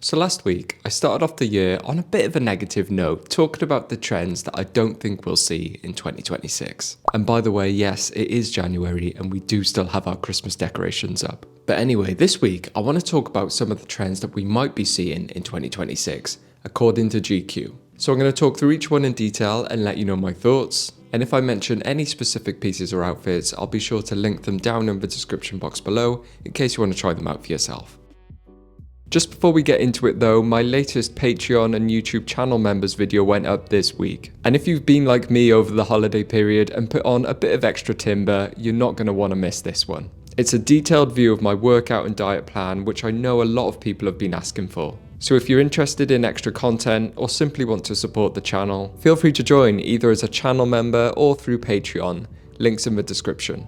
So last week, I started off the year on a bit of a negative note, talking about the trends that I don't think we'll see in 2026. And by the way, yes, it is January and we do still have our Christmas decorations up. But anyway, this week, I want to talk about some of the trends that we might be seeing in 2026, according to GQ. So I'm going to talk through each one in detail and let you know my thoughts. And if I mention any specific pieces or outfits, I'll be sure to link them down in the description box below in case you want to try them out for yourself. Just before we get into it though, my latest Patreon and YouTube channel members video went up this week. And if you've been like me over the holiday period and put on a bit of extra timber, you're not going to want to miss this one. It's a detailed view of my workout and diet plan, which I know a lot of people have been asking for. So if you're interested in extra content or simply want to support the channel, feel free to join either as a channel member or through Patreon, links in the description.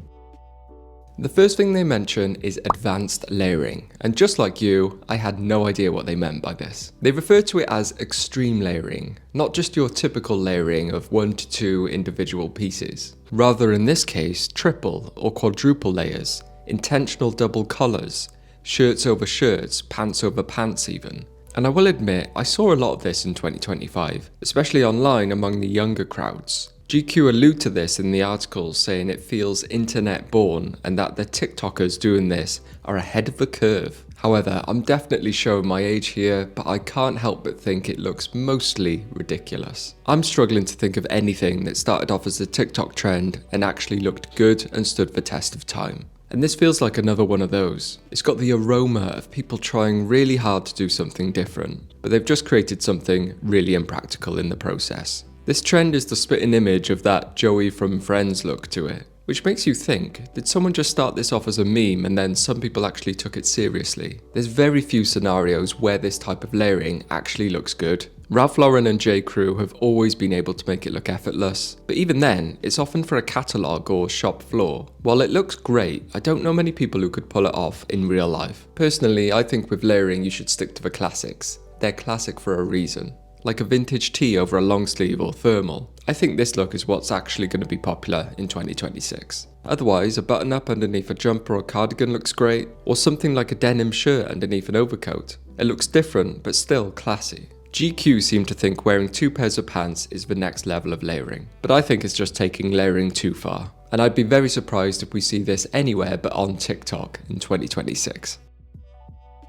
The first thing they mention is advanced layering, and just like you, I had no idea what they meant by this. They refer to it as extreme layering, not just your typical layering of 1 to 2 individual pieces. Rather in this case, triple or quadruple layers, intentional double collars, shirts over shirts, pants over pants even. And I will admit, I saw a lot of this in 2025, especially online among the younger crowds. GQ allude to this in the articles, saying it feels internet born and that the TikTokers doing this are ahead of the curve. However, I'm definitely showing my age here, but I can't help but think it looks mostly ridiculous. I'm struggling to think of anything that started off as a TikTok trend and actually looked good and stood the test of time. And this feels like another one of those. It's got the aroma of people trying really hard to do something different, but they've just created something really impractical in the process. This trend is the spitting image of that Joey from Friends look to it, which makes you think, did someone just start this off as a meme and then some people actually took it seriously? There's very few scenarios where this type of layering actually looks good. Ralph Lauren and J. Crew have always been able to make it look effortless, but even then, it's often for a catalogue or shop floor. While it looks great, I don't know many people who could pull it off in real life. Personally, I think with layering you should stick to the classics. They're classic for a reason. Like a vintage tee over a long sleeve or thermal. I think this look is what's actually going to be popular in 2026. Otherwise, a button up underneath a jumper or cardigan looks great, or something like a denim shirt underneath an overcoat. It looks different, but still classy. GQ seem to think wearing 2 pairs of pants is the next level of layering, but I think it's just taking layering too far. And I'd be very surprised if we see this anywhere but on TikTok in 2026.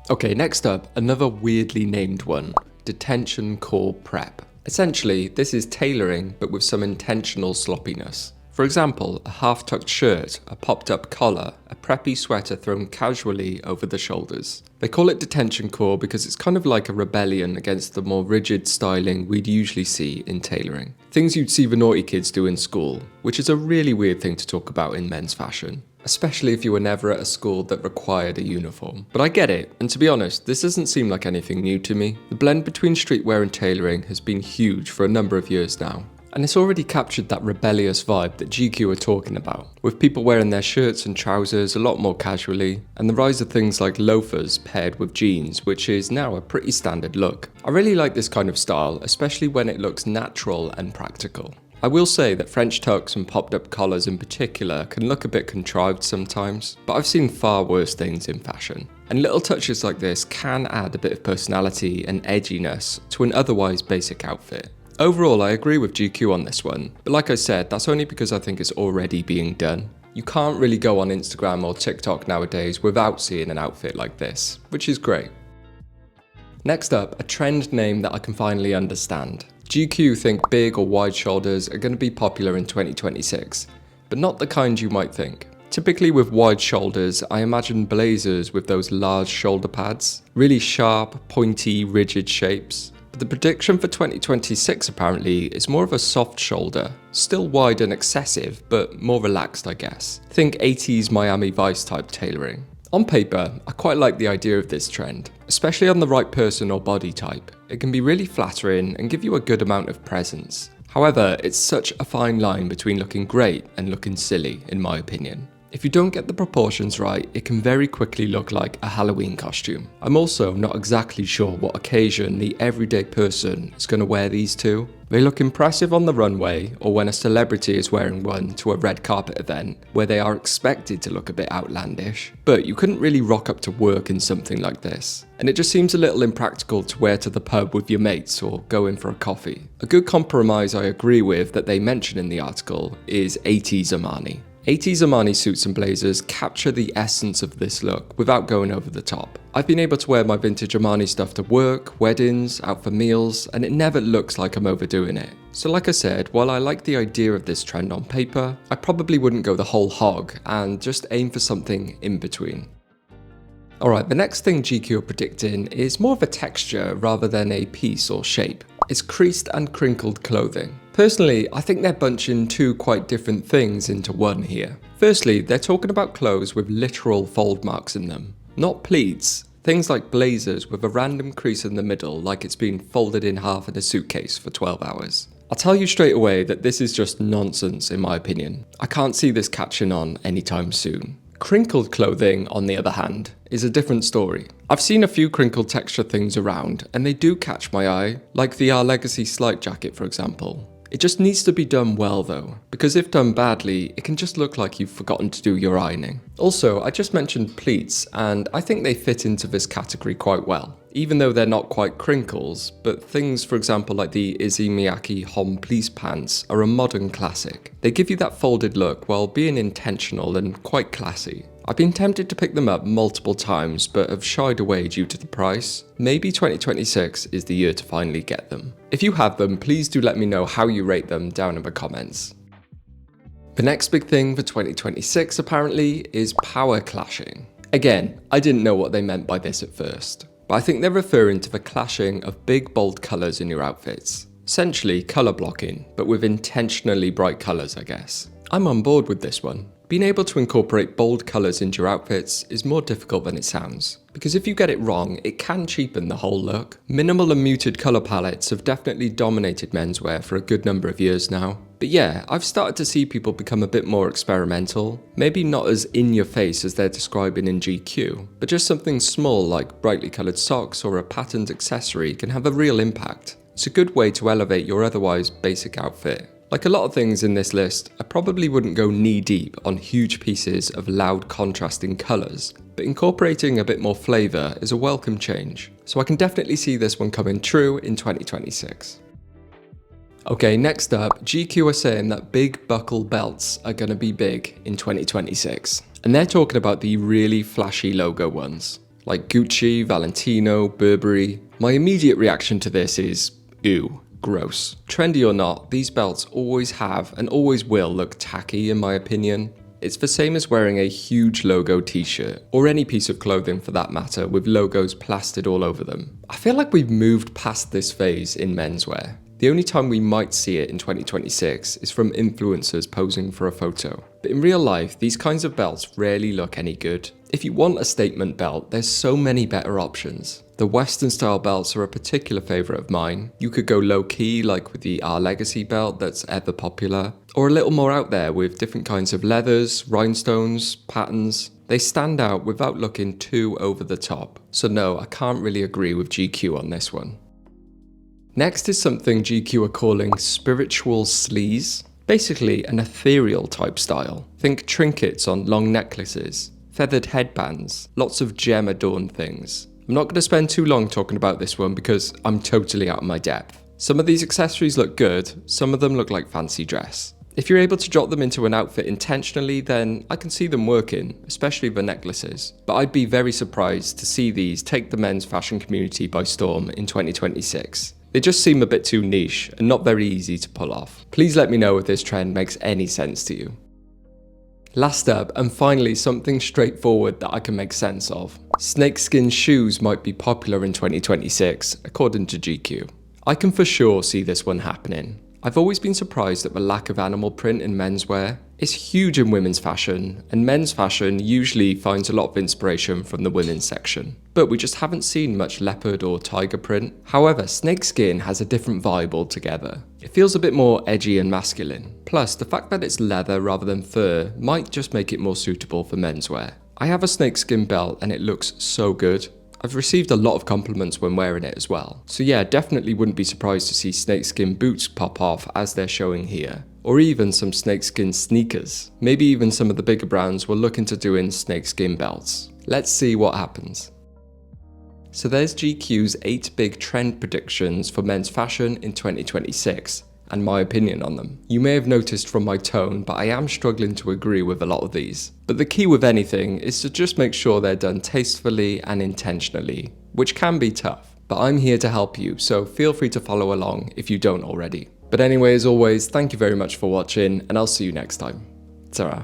Okay, next up, another weirdly named one. Detention core prep. Essentially, this is tailoring but with some intentional sloppiness. For example, a half-tucked shirt, a popped-up collar, a preppy sweater thrown casually over the shoulders. They call it detention core because it's kind of like a rebellion against the more rigid styling we'd usually see in tailoring. Things you'd see the naughty kids do in school, which is a really weird thing to talk about in men's fashion. Especially if you were never at a school that required a uniform. But I get it, and to be honest, this doesn't seem like anything new to me. The blend between streetwear and tailoring has been huge for a number of years now. And it's already captured that rebellious vibe that GQ are talking about, with people wearing their shirts and trousers a lot more casually, and the rise of things like loafers paired with jeans, which is now a pretty standard look. I really like this kind of style, especially when it looks natural and practical. I will say that French tucks and popped up collars in particular can look a bit contrived sometimes, but I've seen far worse things in fashion. And little touches like this can add a bit of personality and edginess to an otherwise basic outfit. Overall, I agree with GQ on this one, but like I said, that's only because I think it's already being done. You can't really go on Instagram or TikTok nowadays without seeing an outfit like this, which is great. Next up, a trend name that I can finally understand. GQ think big or wide shoulders are going to be popular in 2026, but not the kind you might think. Typically with wide shoulders, I imagine blazers with those large shoulder pads, really sharp, pointy, rigid shapes. But the prediction for 2026 apparently is more of a soft shoulder, still wide and excessive, but more relaxed I guess. Think 80s Miami Vice type tailoring. On paper, I quite like the idea of this trend, especially on the right person or body type. It can be really flattering and give you a good amount of presence. However, it's such a fine line between looking great and looking silly, in my opinion. If you don't get the proportions right, it can very quickly look like a Halloween costume. I'm also not exactly sure what occasion the everyday person is going to wear these to. They look impressive on the runway or when a celebrity is wearing one to a red carpet event where they are expected to look a bit outlandish. But you couldn't really rock up to work in something like this. And it just seems a little impractical to wear to the pub with your mates or go in for a coffee. A good compromise I agree with that they mention in the article is 80s Armani. 80s Armani suits and blazers capture the essence of this look without going over the top. I've been able to wear my vintage Armani stuff to work, weddings, out for meals, and it never looks like I'm overdoing it. So like I said, while I like the idea of this trend on paper, I probably wouldn't go the whole hog and just aim for something in between. Alright, the next thing GQ are predicting is more of a texture rather than a piece or shape. It's creased and crinkled clothing. Personally, I think they're bunching two quite different things into one here. Firstly, they're talking about clothes with literal fold marks in them, not pleats. Things like blazers with a random crease in the middle like it's been folded in half in a suitcase for 12 hours. I'll tell you straight away that this is just nonsense in my opinion. I can't see this catching on anytime soon. Crinkled clothing, on the other hand, is a different story. I've seen a few crinkled texture things around and they do catch my eye, like the Our Legacy Slight jacket for example. It just needs to be done well though, because if done badly, it can just look like you've forgotten to do your ironing. Also, I just mentioned pleats and I think they fit into this category quite well. Even though they're not quite crinkles, but things for example like the Izzy Miyake Hom Pleece pants are a modern classic. They give you that folded look while being intentional and quite classy. I've been tempted to pick them up multiple times but have shied away due to the price. Maybe 2026 is the year to finally get them. If you have them, please do let me know how you rate them down in the comments. The next big thing for 2026 apparently is power clashing. Again, I didn't know what they meant by this at first, but I think they're referring to the clashing of big bold colours in your outfits. Essentially colour blocking, but with intentionally bright colours I guess. I'm on board with this one. Being able to incorporate bold colours into your outfits is more difficult than it sounds, because if you get it wrong, it can cheapen the whole look. Minimal and muted colour palettes have definitely dominated menswear for a good number of years now. But yeah, I've started to see people become a bit more experimental, maybe not as in your face as they're describing in GQ, but just something small like brightly coloured socks or a patterned accessory can have a real impact. It's a good way to elevate your otherwise basic outfit. Like a lot of things in this list, I probably wouldn't go knee deep on huge pieces of loud contrasting colours, but incorporating a bit more flavour is a welcome change, so I can definitely see this one coming true in 2026. Okay, next up, GQ are saying that big buckle belts are going to be big in 2026, and they're talking about the really flashy logo ones, like Gucci, Valentino, Burberry. My immediate reaction to this is, ew. Gross. Trendy or not, these belts always have and always will look tacky in my opinion. It's the same as wearing a huge logo t-shirt, or any piece of clothing for that matter with logos plastered all over them. I feel like we've moved past this phase in menswear. The only time we might see it in 2026 is from influencers posing for a photo. But in real life, these kinds of belts rarely look any good. If you want a statement belt, there's so many better options. The Western style belts are a particular favourite of mine. You could go low key like with the Our Legacy belt that's ever popular, or a little more out there with different kinds of leathers, rhinestones, patterns. They stand out without looking too over the top. So no, I can't really agree with GQ on this one. Next is something GQ are calling spiritual sleaze. Basically an ethereal type style. Think trinkets on long necklaces, feathered headbands, lots of gem adorned things. I'm not going to spend too long talking about this one because I'm totally out of my depth. Some of these accessories look good, some of them look like fancy dress. If you're able to drop them into an outfit intentionally, then I can see them working, especially the necklaces. But I'd be very surprised to see these take the men's fashion community by storm in 2026. They just seem a bit too niche and not very easy to pull off. Please let me know if this trend makes any sense to you. Last up, and finally something straightforward that I can make sense of. Snakeskin shoes might be popular in 2026, according to GQ. I can for sure see this one happening. I've always been surprised at the lack of animal print in menswear. It's huge in women's fashion, and men's fashion usually finds a lot of inspiration from the women's section. But we just haven't seen much leopard or tiger print. However, snakeskin has a different vibe altogether. It feels a bit more edgy and masculine. Plus, the fact that it's leather rather than fur might just make it more suitable for menswear. I have a snakeskin belt and it looks so good. I've received a lot of compliments when wearing it as well. So yeah, definitely wouldn't be surprised to see snakeskin boots pop off as they're showing here. Or even some snakeskin sneakers. Maybe even some of the bigger brands were looking to do in snakeskin belts. Let's see what happens. So there's GQ's 8 big trend predictions for men's fashion in 2026, and my opinion on them. You may have noticed from my tone, but I am struggling to agree with a lot of these. But the key with anything is to just make sure they're done tastefully and intentionally, which can be tough. But I'm here to help you, so feel free to follow along if you don't already. But anyway, as always, thank you very much for watching, and I'll see you next time. Ta-ra.